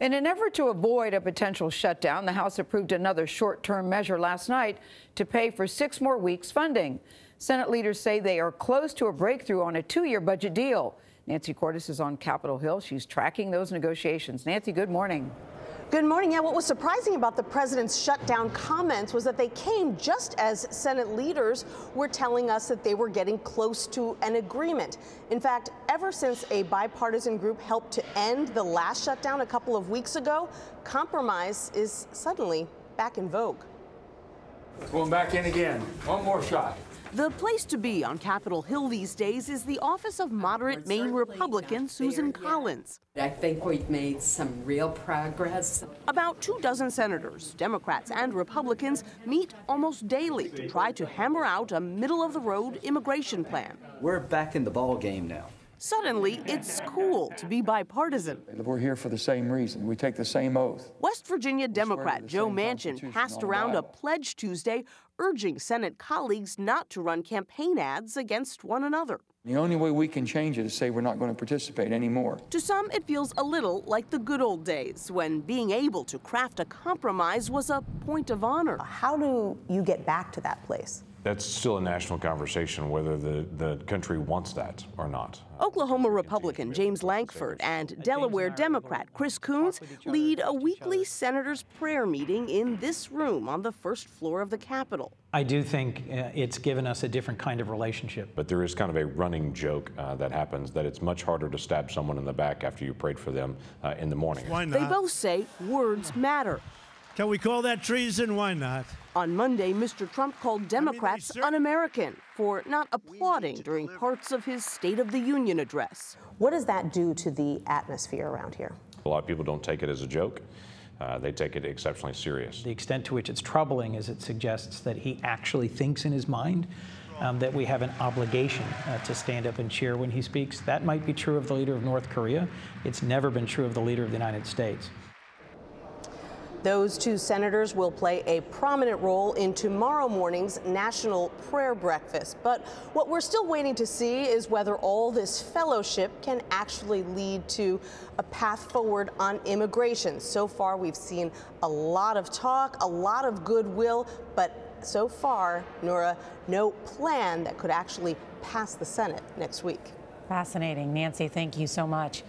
In an effort to avoid a potential shutdown, the House approved another short-term measure last night to pay for 6 more weeks' funding. Senate leaders say they are close to a breakthrough on a 2-year budget deal. Nancy Cordes is on Capitol Hill. She's tracking those negotiations. Nancy, good morning. Good morning. Yeah, what was surprising about the president's shutdown comments was that they came just as Senate leaders were telling us that they were getting close to an agreement. In fact, ever since a bipartisan group helped to end the last shutdown a couple of weeks ago, compromise is suddenly back in vogue. Going back in again. One more shot. The place to be on Capitol Hill these days is the office of moderate Maine Republican Susan Collins. I think we've made some real progress. About 24 senators, Democrats and Republicans, meet almost daily to try to hammer out a middle-of-the-road immigration plan. We're back in the ball game now. Suddenly, it's cool to be bipartisan. We're here for the same reason. We take the same oath. West Virginia Democrat Joe Manchin passed around a pledge Tuesday urging Senate colleagues not to run campaign ads against one another. The only way we can change it is say we're not going to participate anymore. To some, it feels a little like the good old days when being able to craft a compromise was a point of honor. How do you get back to that place? That's still a national conversation, whether the country wants that or not. Oklahoma Republican James Lankford and Delaware Democrat Chris Coons lead a weekly senators' prayer meeting in this room on the first floor of the Capitol. I do think it's given us a different kind of relationship. But there is kind of a running joke that happens that it's much harder to stab someone in the back after you prayed for them in the morning. Why not? They both say words matter. Can we call that treason? Why not? On Monday, Mr. Trump called Democrats un-American for not applauding during parts of his State of the Union address. What does that do to the atmosphere around here? A lot of people don't take it as a joke. They take it exceptionally serious. The extent to which it's troubling is it suggests that he actually thinks in his mind that we have an obligation to stand up and cheer when he speaks. That might be true of the leader of North Korea. It's never been true of the leader of the United States. Those 2 senators will play a prominent role in tomorrow morning's National Prayer Breakfast. But what we're still waiting to see is whether all this fellowship can actually lead to a path forward on immigration. So far, we've seen a lot of talk, a lot of goodwill, but so far, Norah, no plan that could actually pass the Senate next week. Fascinating. Nancy, thank you so much.